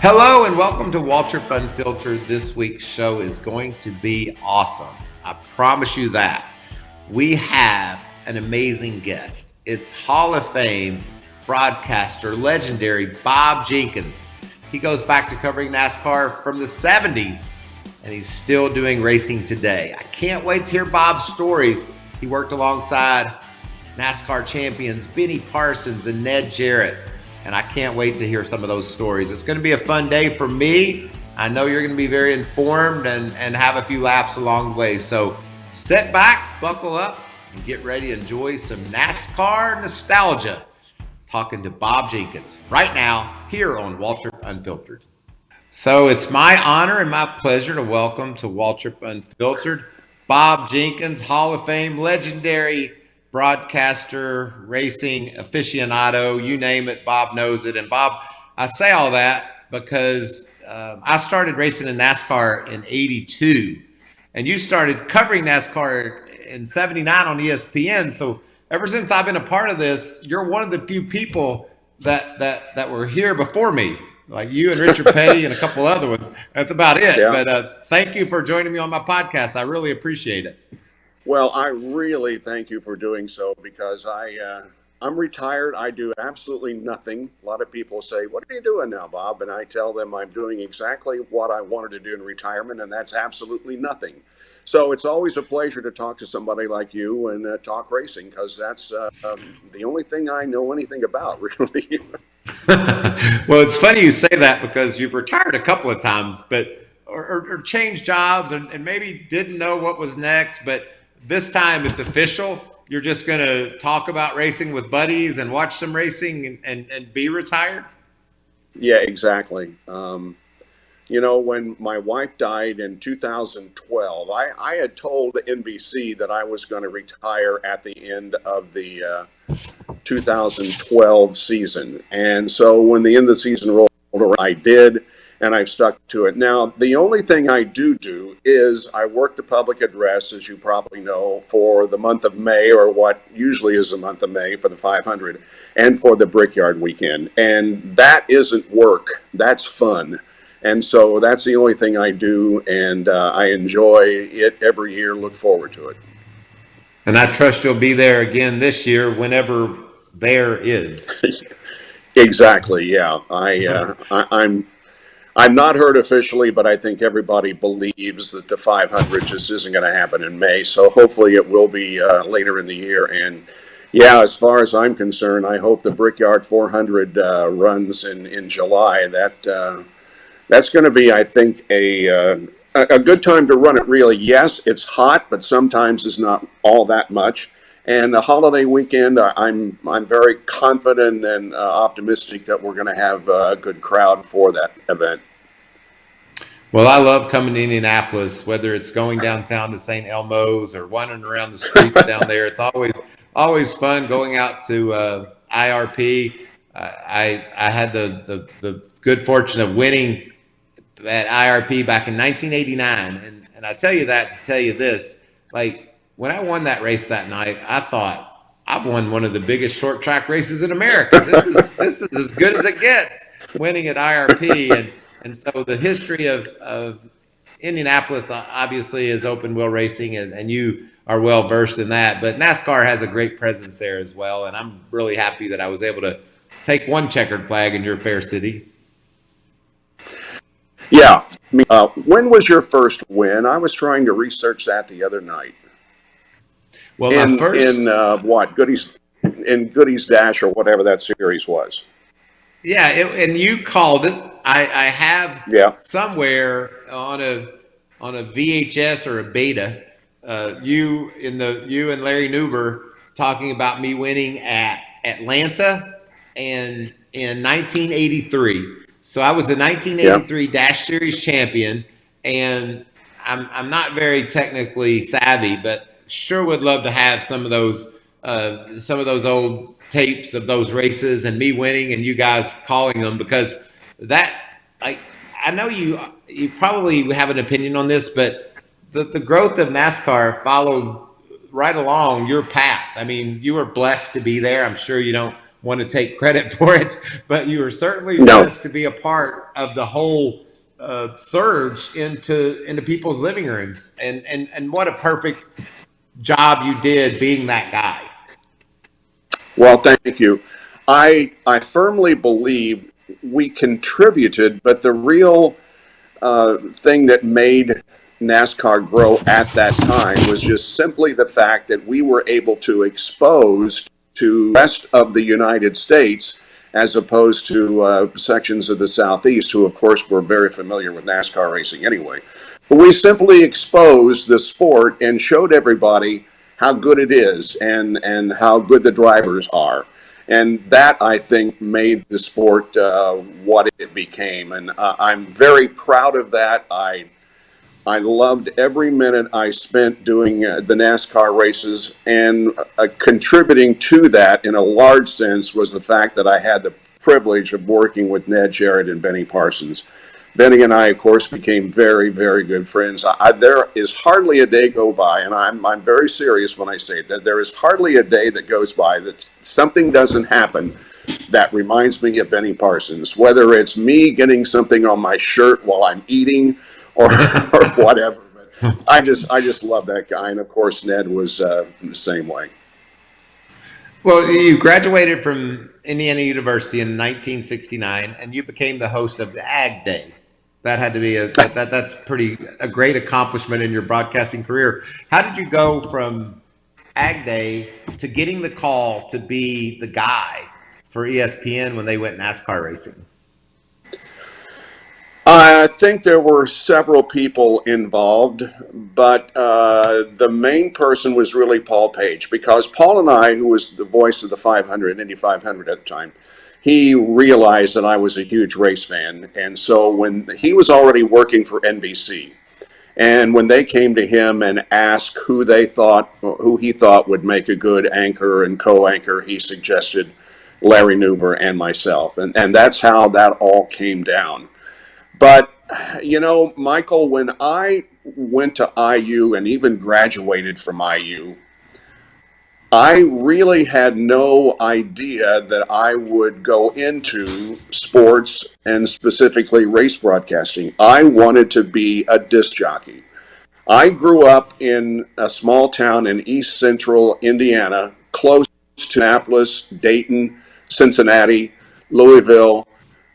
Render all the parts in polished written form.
Hello and welcome to Waltrip Unfiltered. This week's show is going to be awesome. I promise you that. We have an amazing guest. It's Hall of Fame broadcaster, legendary Bob Jenkins. He goes back to covering NASCAR from the 70s and he's still doing racing today. I can't wait to hear Bob's stories. He worked alongside NASCAR champions Benny Parsons and Ned Jarrett. And I can't wait to hear some of those stories. It's going to be a fun day for me. I know you're going to be very informed and have a few laughs along the way. So sit back, buckle up, and get ready to enjoy some NASCAR nostalgia. Talking to Bob Jenkins right now here on Waltrip Unfiltered. So it's my honor and my pleasure to welcome to Waltrip Unfiltered Bob Jenkins, Hall of Fame, legendary broadcaster, racing aficionado, you name it, Bob knows it. And Bob, I say all that because I started racing in NASCAR in '82, and you started covering NASCAR in '79 on ESPN. So ever since I've been a part of this, you're one of the few people that were here before me, like you and Richard Petty and a couple other ones. That's about it. Yeah. But thank you for joining me on my podcast. I really appreciate it. Well, I really thank you for doing so because I'm retired. I do absolutely nothing. A lot of people say, "What are you doing now, Bob?" And I tell them I'm doing exactly what I wanted to do in retirement, and that's absolutely nothing. So it's always a pleasure to talk to somebody like you and talk racing because that's the only thing I know anything about, really. Well, it's funny you say that because you've retired a couple of times, but or changed jobs and maybe didn't know what was next, but this time it's official. You're just going to talk about racing with buddies and watch some racing and be retired? Yeah, exactly. When my wife died in 2012, I had told NBC that I was going to retire at the end of the 2012 season. And so when the end of the season rolled around, I did, and I've stuck to it. Now, the only thing I do is I work the public address, as you probably know, for the month of May, or what usually is the month of May for the 500, and for the Brickyard weekend. And that isn't work, that's fun. And so that's the only thing I do, and I enjoy it every year, look forward to it. And I trust you'll be there again this year whenever there is. Exactly, yeah. I'm not heard officially, but I think everybody believes that the 500 just isn't going to happen in May. So hopefully it will be later in the year. And yeah, as far as I'm concerned, I hope the Brickyard 400 runs in July. That's going to be, I think, a good time to run it. Really, yes, it's hot, but sometimes it's not all that much. And the holiday weekend, I'm very confident and optimistic that we're going to have a good crowd for that event. Well, I love coming to Indianapolis, whether it's going downtown to St. Elmo's or wandering around the streets down there. It's always fun going out to IRP. I had the good fortune of winning at IRP back in 1989, and I tell you that to tell you this, like. When I won that race that night, I thought I've won one of the biggest short track races in America. This is as good as it gets, winning at IRP, and so the history of Indianapolis obviously is open wheel racing, and you are well versed in that. But NASCAR has a great presence there as well, and I'm really happy that I was able to take one checkered flag in your fair city. Yeah. When was your first win? I was trying to research that the other night. Well, my first what Goodies Dash or whatever that series was. Yeah, and you called it. I have somewhere on a VHS or a beta. You and Larry Newber talking about me winning at Atlanta and in 1983. So I was the 1983 Dash Series champion, and I'm not very technically savvy, but sure would love to have some of those old tapes of those races and me winning and you guys calling them, because that I know you probably have an opinion on this, but the growth of NASCAR followed right along your path. I mean, you were blessed to be there. I'm sure you don't want to take credit for it, but you were certainly No. blessed to be a part of the whole surge into people's living rooms. And what a perfect job you did being that guy. Well, thank you. I firmly believe we contributed, but the real thing that made NASCAR grow at that time was just simply the fact that we were able to expose to the rest of the United States as opposed to sections of the Southeast, who, of course, were very familiar with NASCAR racing anyway. But we simply exposed the sport and showed everybody how good it is and how good the drivers are. And that, I think, made the sport what it became. And I'm very proud of that. I loved every minute I spent doing the NASCAR races, and contributing to that in a large sense was the fact that I had the privilege of working with Ned Jarrett and Benny Parsons. Benny and I, of course, became very, very good friends. There is hardly a day go by, and I'm very serious when I say that there is hardly a day that goes by that something doesn't happen that reminds me of Benny Parsons, whether it's me getting something on my shirt while I'm eating or, or whatever. But I just love that guy, and of course Ned was the same way. Well, you graduated from Indiana University in 1969, and you became the host of the Ag Day. That had to be that's pretty a great accomplishment in your broadcasting career. How did you go from Ag Day to getting the call to be the guy for ESPN when they went NASCAR racing? I think there were several people involved, but the main person was really Paul Page, because Paul and I, who was the voice of the 500, Indy 500 at the time, he realized that I was a huge race fan. And so when he was already working for NBC, and when they came to him and asked who he thought would make a good anchor and co-anchor, he suggested Larry Newber and myself. And that's how that all came down. But, you know, Michael, when I went to IU and even graduated from IU, I really had no idea that I would go into sports and specifically race broadcasting. I wanted to be a disc jockey. I grew up in a small town in east central Indiana, close to Annapolis, Dayton, Cincinnati, Louisville.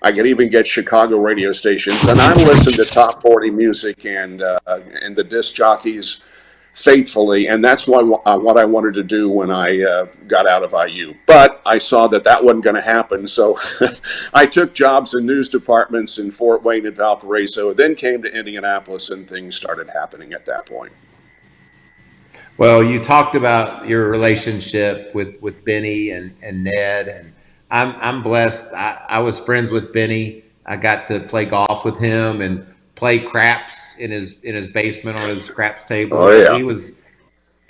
I could even get Chicago radio stations, and I listened to top 40 music and the disc jockeys faithfully, and that's what I wanted to do when I got out of IU. But I saw that that wasn't going to happen, so I took jobs in news departments in Fort Wayne and Valparaiso, then came to Indianapolis, and things started happening at that point. Well, you talked about your relationship with Benny and Ned, and I'm blessed. I was friends with Benny. I got to play golf with him and play craps in his basement on his craps table. Oh, yeah.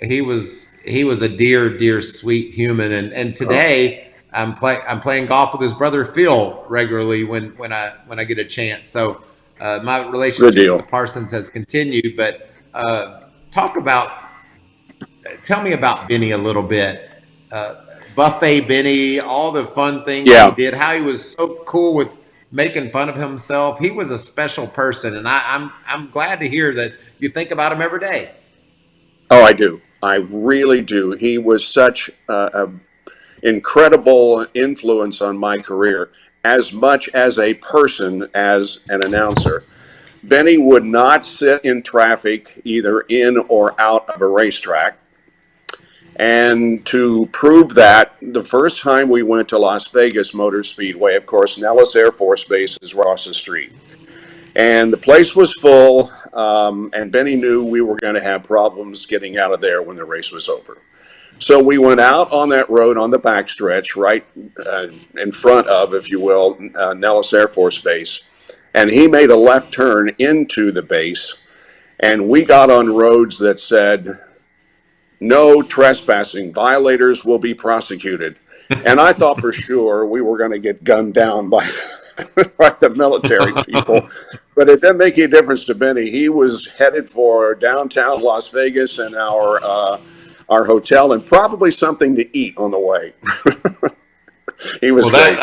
He was a dear sweet human. And Oh, today I'm playing golf with his brother Phil regularly when I get a chance. So my good relationship with the deal. Parsons has continued. But talk about tell me about Benny a little bit. Uh, Buffet Benny, all the fun things he Yeah. did, how he was so cool with making fun of himself. He was a special person, and I'm glad to hear that you think about him every day. Oh, I do. I really do. He was such a incredible influence on my career, as much as a person as an announcer. Benny would not sit in traffic, either in or out of a racetrack. And to prove that, the first time we went to Las Vegas Motor Speedway, of course, Nellis Air Force Base is across the street. And the place was full, and Benny knew we were going to have problems getting out of there when the race was over. So we went out on that road on the backstretch, right in front of, if you will, Nellis Air Force Base. And he made a left turn into the base, and we got on roads that said, "No trespassing, violators will be prosecuted." And I thought for sure we were going to get gunned down by, by the military people. But it didn't make any difference to Benny. He was headed for downtown Las Vegas and our hotel, and probably something to eat on the way. He was Well, great.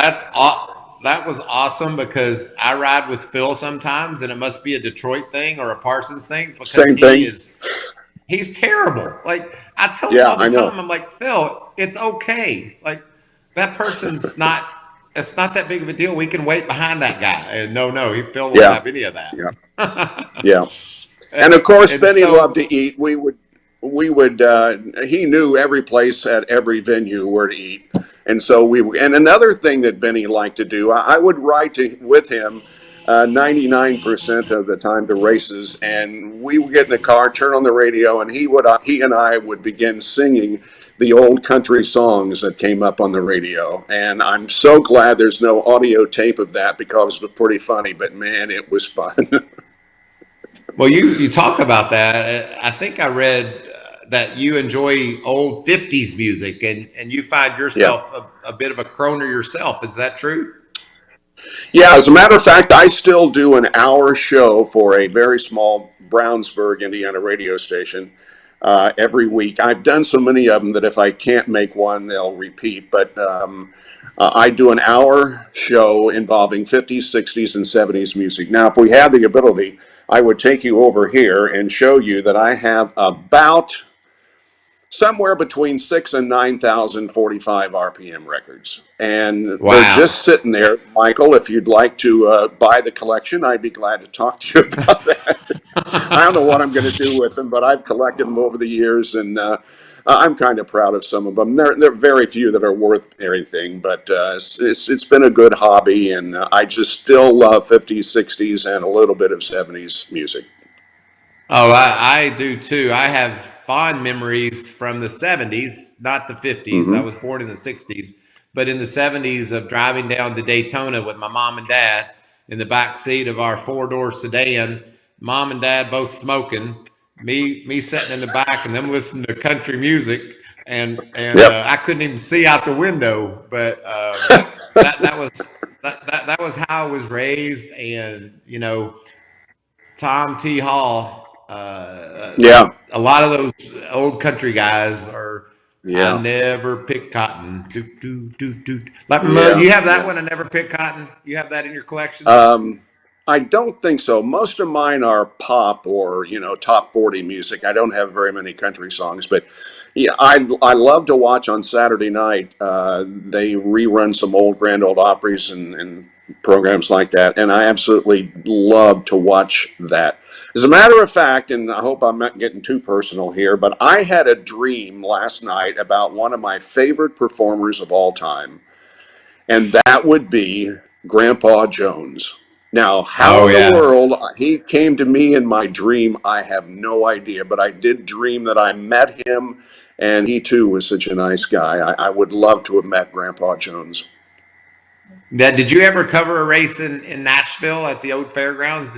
that was awesome because I ride with Phil sometimes, and it must be a Detroit thing or a Parsons thing because Same thing. he's terrible. Like I tell him Yeah, all the I know. time, I'm like, Phil, it's okay. Like that person's not. It's not that big of a deal. We can wait behind that guy. And no, Phil won't Yeah, have any of that. yeah, yeah. And of course, And Benny loved so, to eat. We would. He knew every place at every venue where to eat, and so we. And another thing that Benny liked to do, I would ride with him 99% of the time to races, and we would get in the car, turn on the radio, and he and I would begin singing the old country songs that came up on the radio. And I'm so glad there's no audio tape of that because it was pretty funny. But man, it was fun. well, you talk about that. I think I read that you enjoy old '50s music, and you find Yeah. yourself a bit of a croner yourself. Is that true? Yeah, as a matter of fact, I still do an hour show for a very small Brownsburg, Indiana radio station every week. I've done so many of them that if I can't make one, they'll repeat. But I do an hour show involving 50s, 60s, and 70s music. Now, if we had the ability, I would take you over here and show you that I have about somewhere between 6 and 9,045 RPM records. And they're Wow. just sitting there. Michael, if you'd like to buy the collection, I'd be glad to talk to you about that. I don't know what I'm going to do with them, but I've collected them over the years, and I'm kind of proud of some of them. There are very few that are worth anything, but it's been a good hobby, and I just still love 50s, 60s, and a little bit of 70s music. Oh, I do too. I have fond memories from the '70s, not the '50s. I Hmm. was born in the '60s, but in the '70s of driving down to Daytona with my mom and dad in the back seat of our four-door sedan, mom and dad both smoking, me sitting in the back and them listening to country music, and Yep. I couldn't even see out the window, but that was that was how I was raised, and Tom T. Hall. Yeah. A lot of those old country guys are. I Yeah. never pick cotton. Do, do, do, do. Like, Yeah. you have that Yeah. one. I never pick cotton. You have that in your collection. Um, I don't think so. Most of mine are pop or top 40 music. I don't have very many country songs, but yeah, I love to watch on Saturday night. They rerun some old Grand Old Opries and programs like that, and I absolutely love to watch that. As a matter of fact, and I hope I'm not getting too personal here, but I had a dream last night about one of my favorite performers of all time, and that would be Grandpa Jones. Now, how Oh in the yeah. world he came to me in my dream, I have no idea, but I did dream that I met him, and he too was such a nice guy. I would love to have met Grandpa Jones. Now, did you ever cover a race in Nashville at the old fairgrounds?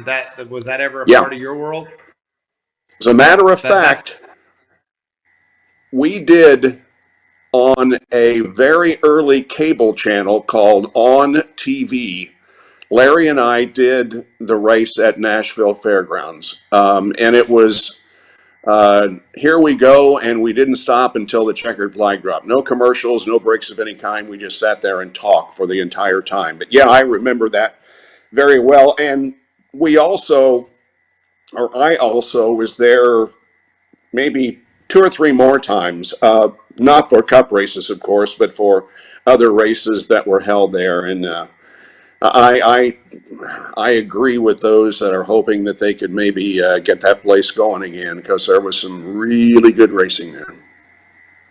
Was that ever a Yeah, part of your world? as a matter of That's fact, we did on a very early cable channel called On TV. Larry and I did the race at Nashville Fairgrounds, and it was here we go, and we didn't stop until the checkered flag dropped. No commercials, no breaks of any kind. We just sat there and talked for the entire time. But yeah, I remember that very well. And we also, or I also, was there maybe two or three more times, not for cup races, of course, but for other races that were held there. And I, I agree with those that are hoping that they could maybe get that place going again because there was some really good racing there.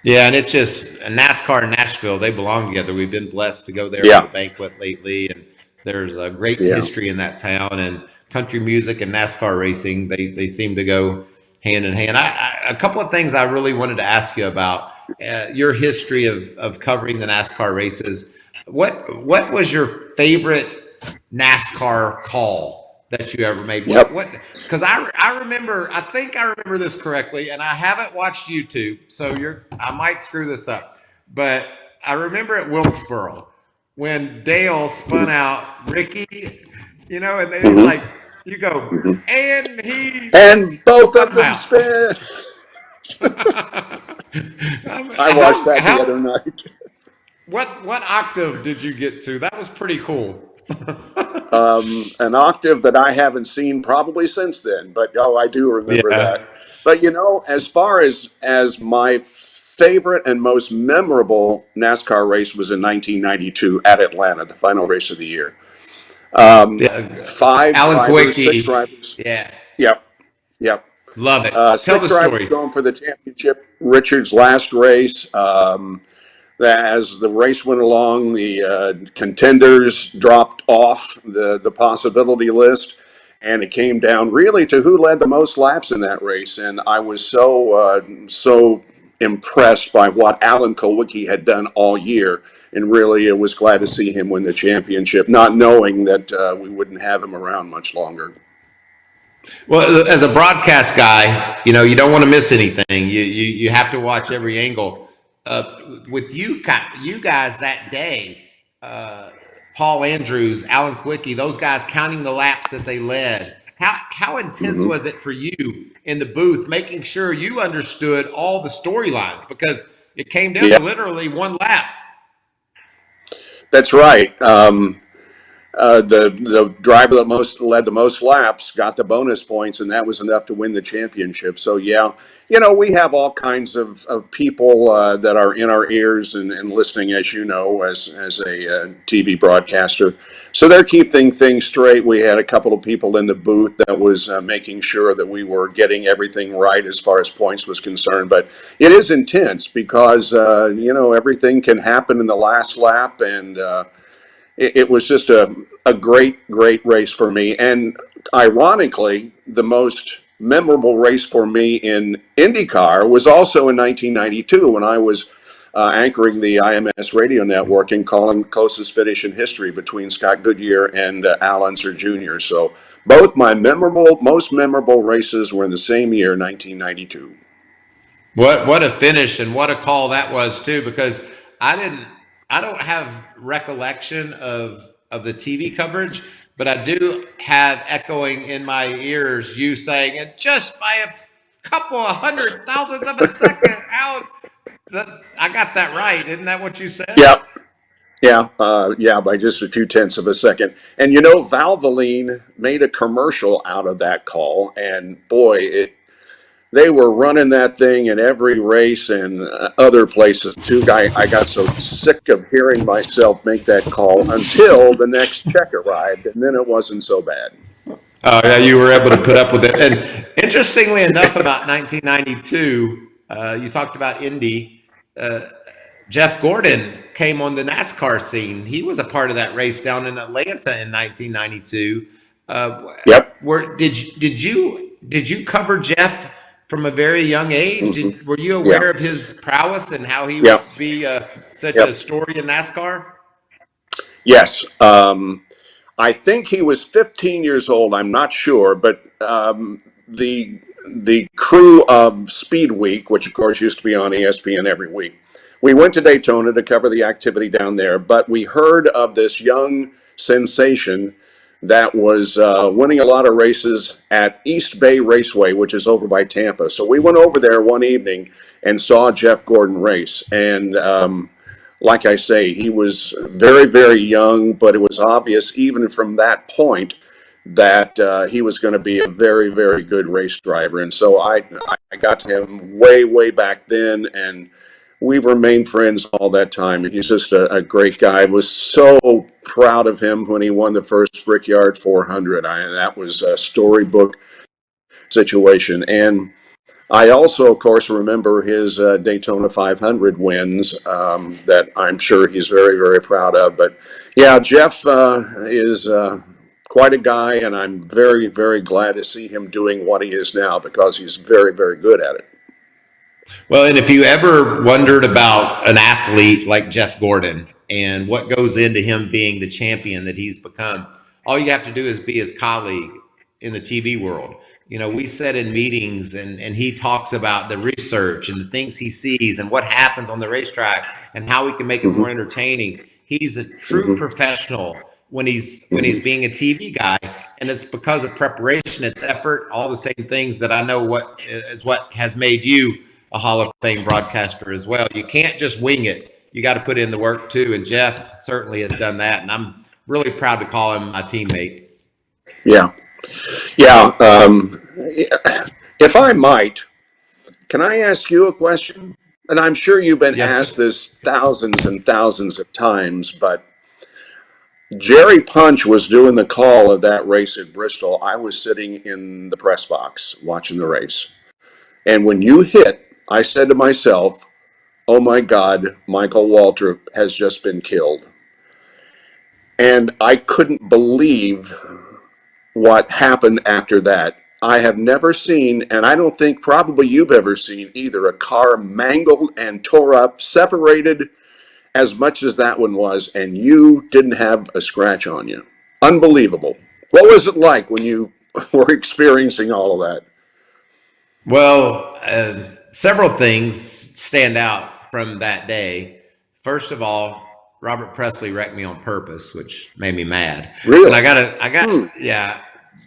Yeah, and it's just NASCAR and Nashville, they belong together. We've been blessed to go there for the Yeah, banquet lately, and there's a great yeah, history in that town. And country music and NASCAR racing, they seem to go hand in hand. A couple of things I really wanted to ask you about your history of covering the NASCAR races. What was your favorite NASCAR call that you ever made? yep. What? Because I remember, I think I remember this correctly, and I haven't watched YouTube, so I might screw this up, but I remember at Wilkesboro when Dale spun out Ricky, and then he's Hmm. like, you go, Hmm. and he And both spun of him them out. spin. I watched how that the other how night. what octave did you get to? That was pretty cool. An octave that I haven't seen probably since then, but oh, I do remember Yeah. that. But as far as my favorite and most memorable NASCAR race was in 1992 at Atlanta, the final race of the year. Yeah. Five Alan drivers, six Quickie. drivers. Yeah. Yep, yep. Love it. Tell Six the drivers story. going for the championship. Richard's last race. As the race went along, the contenders dropped off the possibility list, and it came down really to who led the most laps in that race. And I was so impressed by what Alan Kulwicki had done all year, and really, it was glad to see him win the championship, not knowing that we wouldn't have him around much longer. Well, as a broadcast guy, you don't want to miss anything. You have to watch every angle. With you guys that day, Paul Andrews, Alan Quickie, those guys counting the laps that they led. How intense Mm-hmm. was it for you in the booth, making sure you understood all the storylines, because it came down Yeah, to literally one lap. that's right. The driver that led the most laps got the bonus points, and that was enough to win the championship. So yeah, we have all kinds of people that are in our ears and listening, as you know, as a TV broadcaster. So they're keeping things straight. We had a couple of people in the booth that was making sure that we were getting everything right as far as points was concerned. But it is intense because everything can happen in the last lap, and it was just a great race for me. And ironically, the most memorable race for me in IndyCar was also in 1992 when I was anchoring the IMS radio network and calling the closest finish in history between Scott Goodyear and Al Unser Jr. So both my most memorable races were in the same year, 1992. What a finish, and what a call that was too, because I didn't I don't have recollection of the TV coverage, but I do have echoing in my ears you saying it just by a couple of hundred thousandths of a second out. I got that right. Isn't that what you said? Yeah, yeah, by just a few tenths of a second. And Valvoline made a commercial out of that call, and boy, they were running that thing in every race and other places too. I got so sick of hearing myself make that call until the next check arrived, and then it wasn't so bad. Oh yeah, you were able to put up with it. And interestingly enough, about 1992, you talked about Indy. Uh, Jeff Gordon came on the NASCAR scene. He was a part of that race down in Atlanta in 1992. Yep. Did you cover Jeff from a very young age? Hmm. Were you Yeah. aware of his prowess and how he would Yep. be such a Yep. story in NASCAR? Yes. I think he was 15 years old. I'm not sure, but the crew of Speed Week, which of course used to be on ESPN every week, we went to Daytona to cover the activity down there. But we heard of this young sensation that was winning a lot of races at East Bay Raceway, which is over by Tampa. So we went over there one evening and saw Jeff Gordon race, and like I say, he was very young, but it was obvious even from that point that he was going to be a very good race driver. And so I got to him way back then, and we've remained friends all that time. He's just a great guy. I was so proud of him when he won the first Brickyard 400. That was a storybook situation. And I also, of course, remember his Daytona 500 wins that I'm sure he's very proud of. But yeah, Jeff is quite a guy, and I'm very glad to see him doing what he is now because he's very good at it. Well, and if you ever wondered about an athlete like Jeff Gordon and what goes into him being the champion that he's become, all you have to do is be his colleague in the TV world. We sit in meetings and he talks about the research and the things he sees and what happens on the racetrack and how we can make it Hmm. more entertaining. He's a true Hmm. professional when he's Hmm. being a TV guy, and it's because of preparation, it's effort, all the same things that I know what has made you a Hall of Fame broadcaster as well. You can't just wing it. you got to put in the work too. And Jeff certainly has done that. And I'm really proud to call him my teammate. Yeah. Yeah. If I might, can I ask you a question? And I'm sure you've been Yes, asked sir. this thousands and thousands of times, but Jerry Punch was doing the call of that race at Bristol. I was sitting in the press box watching the race. And when you hit, I said to myself, oh my God, Michael Waltrip has just been killed. And I couldn't believe what happened after that. I have never seen, and I don't think probably you've ever seen either, a car mangled and tore up, separated as much as that one was, and you didn't have a scratch on you. Unbelievable. What was it like when you were experiencing all of that? Well, several things stand out from that day. First of all, Robert Presley wrecked me on purpose, which made me mad. And Really? yeah,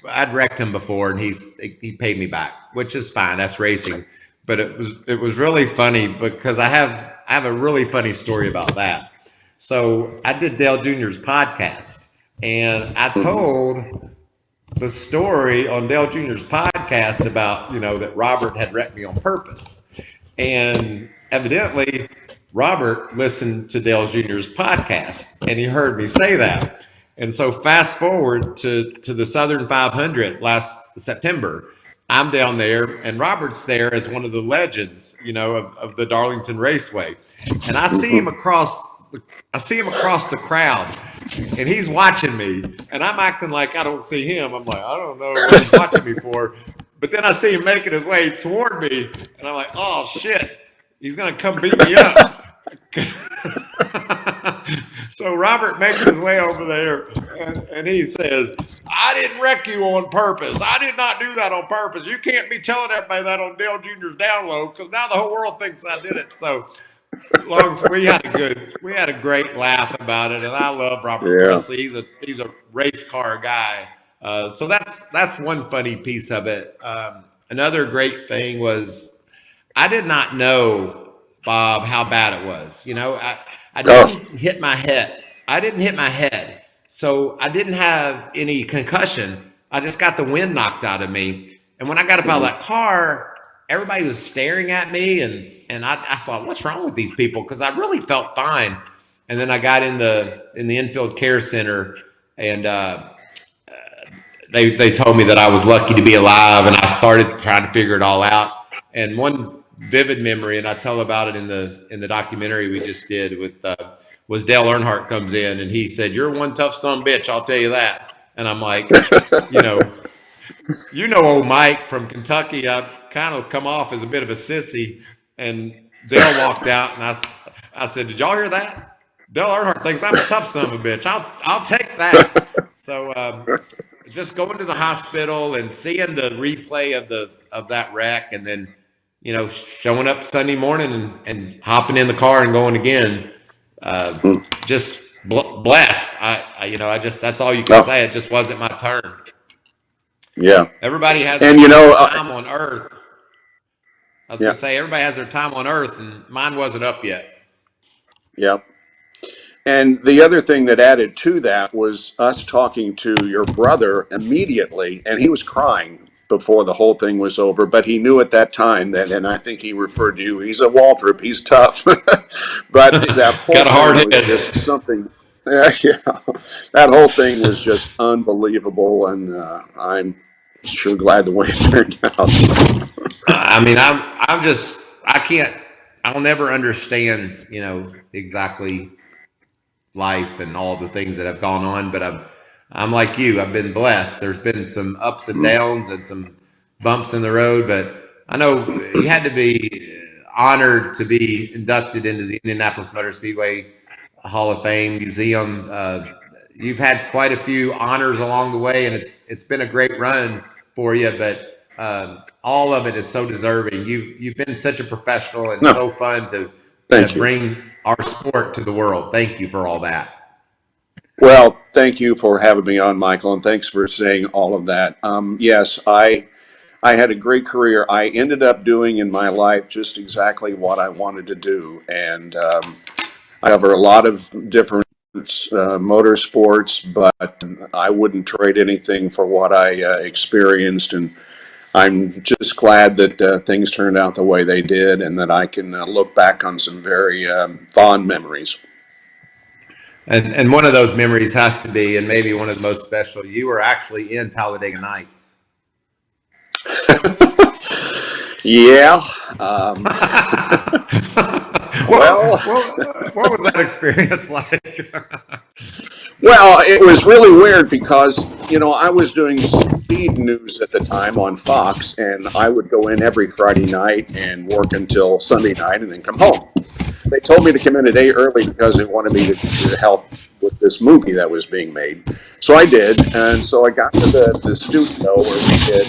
I'd wrecked him before, and he paid me back, which is fine. That's racing. But it was really funny because I have a really funny story about that. So I did Dale Jr.'s podcast, and I Mm-hmm. told the story on Dale Jr.'s podcast about, that Robert had wrecked me on purpose. And evidently, Robert listened to Dale Jr.'s podcast and he heard me say that. And so, fast forward to the Southern 500 last September. I'm down there, and Robert's there as one of the legends, of the Darlington Raceway. And Mm-hmm. I see him across the crowd, and he's watching me, and I'm acting like I don't see him. I'm like, I don't know what he's watching me for. But then I see him making his way toward me, and I'm like, oh shit, he's gonna come beat me up. So Robert makes his way over there, and he says, I didn't wreck you on purpose. I did not do that on purpose. You can't be telling everybody that on Dale Jr.'s download, because now the whole world thinks I did it. So we had a great laugh about it, and I love Robert Yeah. Presley. He's a race car guy. So that's one funny piece of it. Another great thing was I did not know, Bob, how bad it was. I Oh. didn't hit my head. I didn't hit my head, so I didn't have any concussion. I just got the wind knocked out of me. And when I got up out of Mm-hmm. that car, everybody was staring at me, and I thought, what's wrong with these people? Because I really felt fine. And then I got in the infield care center, and they told me that I was lucky to be alive, and I started trying to figure it all out. And one vivid memory, and I tell about it in the documentary we just did with was Dale Earnhardt comes in, and he said, "You're one tough son of a bitch, I'll tell you that." And I'm like, you know, old Mike from Kentucky. I've kind of come off as a bit of a sissy, and Dale walked out, and I said, "Did y'all hear that? Dale Earnhardt thinks I'm a tough son of a bitch. I'll take that." So just going to the hospital and seeing the replay of that wreck, and then showing up Sunday morning and hopping in the car and going again. Uh, just blessed. I just that's all you can Oh, say. It just wasn't my turn. yeah. Everybody has And their time on Earth. I was yeah, gonna say everybody has their time on Earth, and mine wasn't up yet. yeah. And the other thing that added to that was us talking to your brother immediately, and he was crying before the whole thing was over. But he knew at that time that, and I think he referred to you, he's a Waltrip, he's tough. But that whole Got a hard thing was just head. something. Yeah, that whole thing was just unbelievable, and I'm sure glad the way it turned out. I mean, I'm just I can't. I'll never understand, exactly life and all the things that have gone on. But I'm like you. I've been blessed. There's been some ups and downs and some bumps in the road, but I know you had to be honored to be inducted into the Indianapolis Motor Speedway Hall of Fame Museum. You've had quite a few honors along the way, and it's been a great run for you. But all of it is so deserving. You've been such a professional and No, so fun to thank you. bring our sport to the world. Thank you for all that. Well, thank you for having me on, Michael, and thanks for saying all of that. Yes, I had a great career. I ended up doing in my life just exactly what I wanted to do, and I cover a lot of different motorsports, but I wouldn't trade anything for what I experienced. And I'm just glad that things turned out the way they did, and that I can look back on some very fond memories. And one of those memories has to be, and maybe one of the most special, you were actually in Talladega Nights. Yeah. Well, what was that experience like? well, it was really weird because, I was doing speed news at the time on Fox, and I would go in every Friday night and work until Sunday night and then come home. They told me to come in a day early because they wanted me to help with this movie that was being made. So I did, and so I got to the studio where we did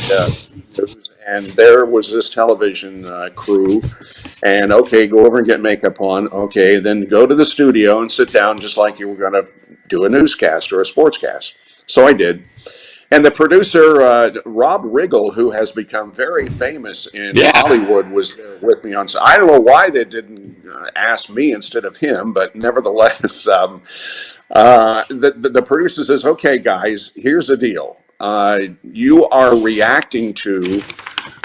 news, and there was this television crew, and okay, go over and get makeup on, okay, then go to the studio and sit down just like you were going to do a newscast or a sportscast. So I did. And the producer, Rob Riggle, who has become very famous in Hollywood, was there with me on set. I don't know why they didn't ask me instead of him, but nevertheless, the producer says, okay, guys, here's the deal. You are reacting to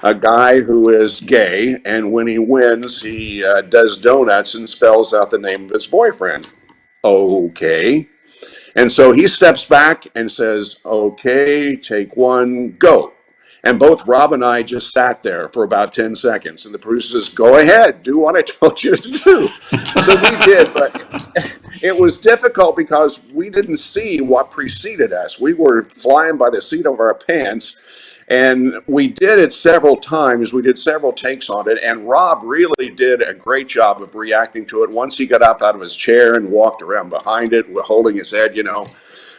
a guy who is gay, and when he wins, he does donuts and spells out the name of his boyfriend. Okay. And so he steps back and says, okay, take one, go. And both Rob and I just sat there for about 10 seconds. And the producer says, go ahead, do what I told you to do. So we did, but it was difficult because we didn't see what preceded us. We were flying by the seat of our pants. And we did it several times. We did several takes on it. And Rob really did a great job of reacting to it once he got up out of his chair and walked around behind it, holding his head,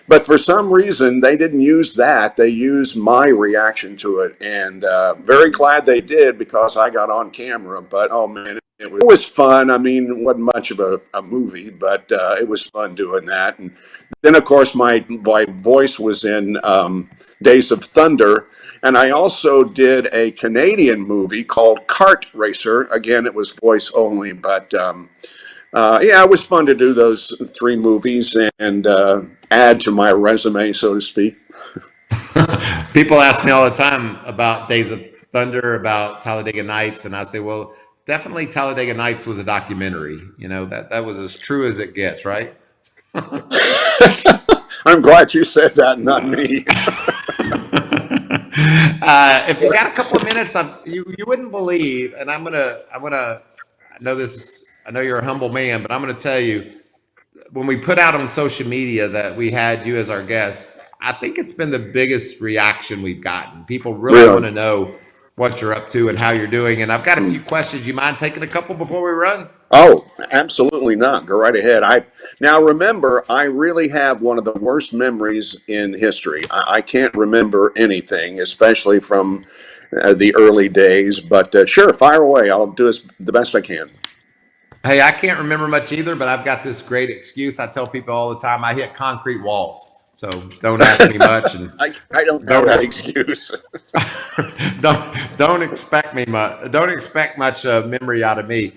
But for some reason, they didn't use that. They used my reaction to it. And very glad they did because I got on camera. But, oh, man, it was fun. I mean, it wasn't much of a movie, but it was fun doing that. And then, of course, my voice was in Days of Thunder. And I also did a Canadian movie called Kart Racer. Again, it was voice only, but yeah, it was fun to do those 3 movies and add to my resume, so to speak. People ask me all the time about Days of Thunder, about Talladega Nights, and I say, well, definitely Talladega Nights was a documentary. That was as true as it gets, right? I'm glad you said that, not me. If you got a couple of minutes, you wouldn't believe, and I'm gonna. I know this. I know you're a humble man, but I'm gonna tell you, when we put out on social media that we had you as our guest, I think it's been the biggest reaction we've gotten. People really want to know what you're up to and how you're doing. And I've got a few questions. You mind taking a couple before we run? Oh, absolutely not. Go right ahead. Now remember, I really have one of the worst memories in history. I can't remember anything, especially from the early days. But sure, fire away. I'll do the best I can. Hey, I can't remember much either, but I've got this great excuse. I tell people all the time I hit concrete walls. So don't ask me much. And I don't have that excuse. don't expect me much. Don't expect much memory out of me.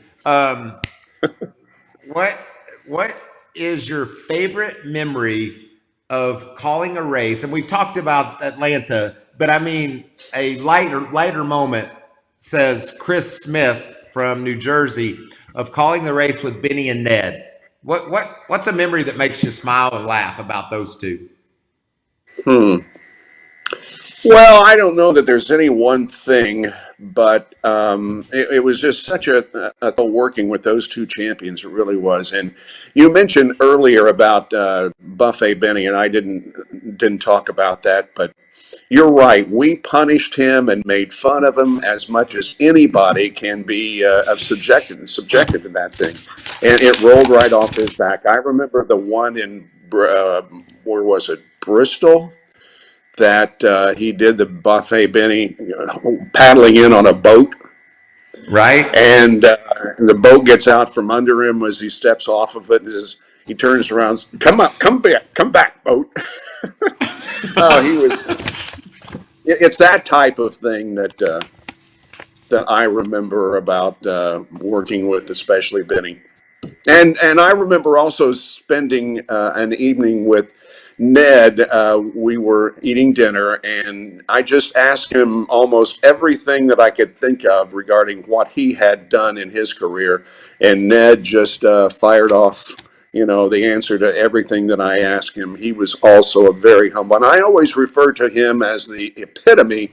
What is your favorite memory of calling a race? And we've talked about Atlanta, but I mean a lighter moment. Says Chris Smith from New Jersey of calling the race with Benny and Ned. What's a memory that makes you smile and laugh about those two? Well, I don't know that there's any one thing, but it was just such a working with those 2 champions. It really was. And you mentioned earlier about Buffet Benny, and I didn't talk about that, but you're right. We punished him and made fun of him as much as anybody can be subjected to that thing, and it rolled right off his back. I remember the one in where was it, Bristol, that he did the Buffet Benny paddling in on a boat. Right. And the boat gets out from under him as he steps off of it. And he turns around, come back, boat. Oh, he was. It's that type of thing that I remember about working with, especially Benny. And I remember also spending an evening with Ned. We were eating dinner, and I just asked him almost everything that I could think of regarding what he had done in his career, and Ned just fired off. The answer to everything that I asked him. He was also a very humble, and I always refer to him as the epitome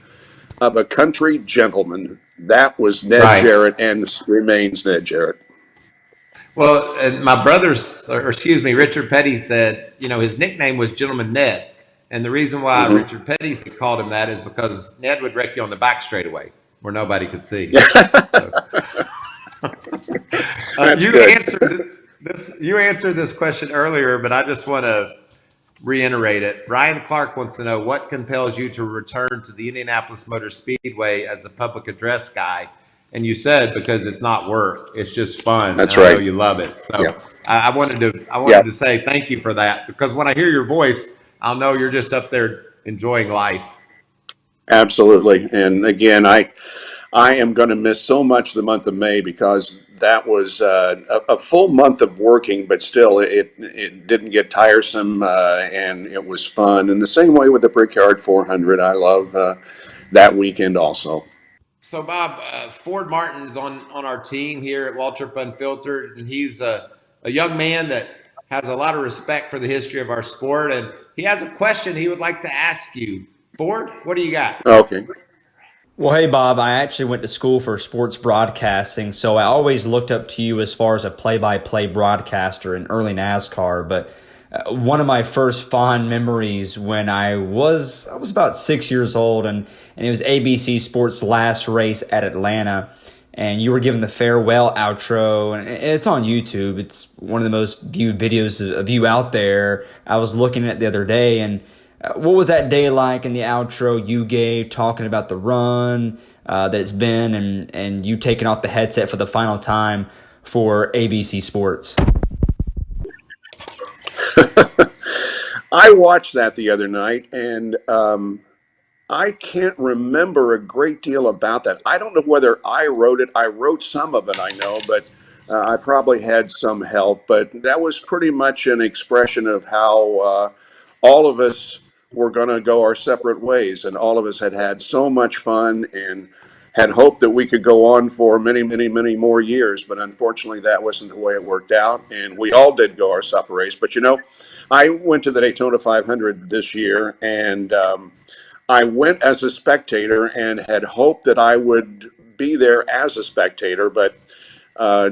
of a country gentleman. That was Ned Right. Jarrett and remains Ned Jarrett. Well, my brother's, or excuse me, Richard Petty said, his nickname was Gentleman Ned. And the reason why Hmm. Richard Petty called him that is because Ned would wreck you on the back straightaway where nobody could see. So That's you good. answered this. You answered this question earlier, but I just want to reiterate it. Brian Clark wants to know what compels you to return to the Indianapolis Motor Speedway as the public address guy. And you said because it's not work, it's just fun, and That's I know right. you love it. So Yeah. I wanted Yeah. to say thank you for that because when I hear your voice, I'll know you're just up there enjoying life. Absolutely. And again, I am going to miss so much the month of May because that was a full month of working, but still it didn't get tiresome and it was fun. And the same way with the Brickyard 400, I love that weekend also. So, Bob, Ford Martin is on our team here at Waltrip Unfiltered, and he's a young man that has a lot of respect for the history of our sport. And he has a question he would like to ask you. Ford, what do you got? Okay. Well, hey, Bob, I actually went to school for sports broadcasting, so I always looked up to you as far as a play-by-play broadcaster in early NASCAR. But one of my first fond memories when I was about 6 years old, and it was ABC Sports' last race at Atlanta, and you were given the farewell outro, and it's on YouTube. It's one of the most viewed videos of you out there. I was looking at it the other day, and what was that day like in the outro you gave, talking about the run that it's been, and you taking off the headset for the final time for ABC Sports? I watched that the other night, and I can't remember a great deal about that. I don't know whether I wrote it. I wrote some of it, I know, but I probably had some help. But that was pretty much an expression of how all of us were going to go our separate ways, and all of us had had so much fun and had hoped that we could go on for many, many, many more years. But unfortunately, that wasn't the way it worked out, and we all did go our separate ways. But I went to the Daytona 500 this year, and I went as a spectator and had hoped that I would be there as a spectator, but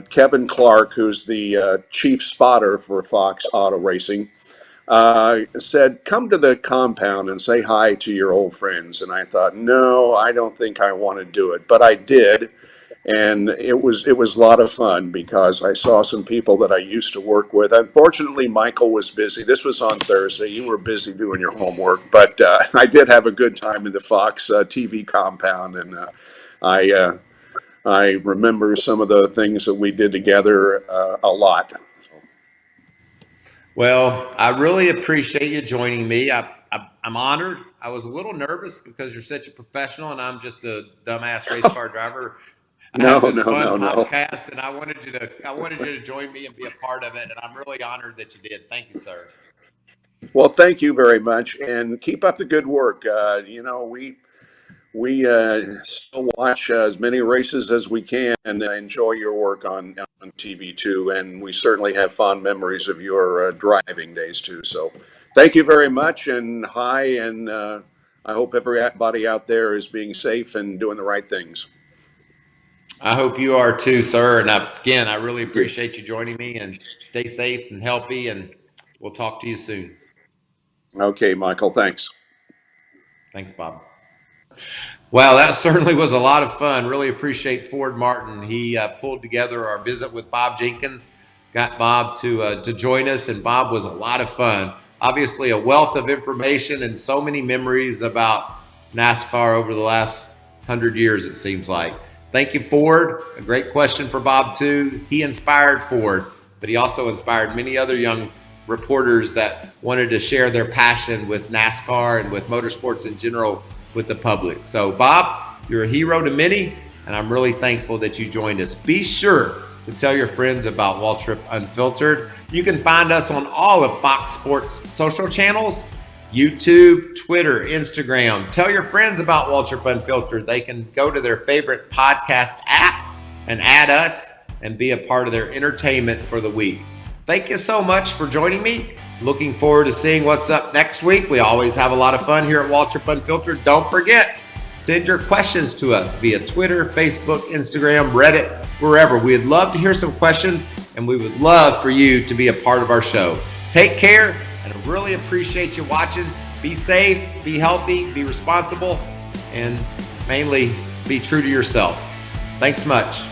Kevin Clark, who's the chief spotter for Fox Auto Racing, said, "Come to the compound and say hi to your old friends." And I thought, no, I don't think I want to do it, but I did, and it was a lot of fun because I saw some people that I used to work with. Unfortunately, Michael was busy. This was on Thursday. You were busy doing your homework, but I did have a good time in the Fox TV compound, and I I remember some of the things that we did together a lot. Well, I really appreciate you joining me. I'm honored. I was a little nervous because you're such a professional and I'm just a dumbass race car driver. I No, have this no, fun no, no. podcast and I wanted you to join me and be a part of it. And I'm really honored that you did. Thank you, sir. Well, thank you very much, and keep up the good work. We still watch as many races as we can and enjoy your work on TV too. And we certainly have fond memories of your driving days too. So thank you very much, and hi, and I hope everybody out there is being safe and doing the right things. I hope you are too, sir. And again, I really Thank you. appreciate you joining me and stay safe and healthy. And we'll talk to you soon. Okay, Michael, thanks. Thanks, Bob. Wow, that certainly was a lot of fun. Really appreciate Ford Martin. He pulled together our visit with Bob Jenkins, got Bob to join us, and Bob was a lot of fun. Obviously, a wealth of information and so many memories about NASCAR over the last 100 years. It seems like. Thank you, Ford. A great question for Bob too. He inspired Ford, but he also inspired many other young reporters that wanted to share their passion with NASCAR and with motorsports in general with the public. So, Bob, you're a hero to many, and I'm really thankful that you joined us. Be sure to tell your friends about Waltrip Unfiltered. You can find us on all of Fox Sports social channels, YouTube, Twitter, Instagram. Tell your friends about Waltrip Unfiltered. They can go to their favorite podcast app and add us and be a part of their entertainment for the week. Thank you so much for joining me. Looking forward to seeing what's up next week. We always have a lot of fun here at Waltrip Unfiltered. Don't forget, send your questions to us via Twitter, Facebook, Instagram, Reddit, wherever. We'd love to hear some questions, and we would love for you to be a part of our show. Take care, and I really appreciate you watching. Be safe, be healthy, be responsible, and mainly be true to yourself. Thanks much.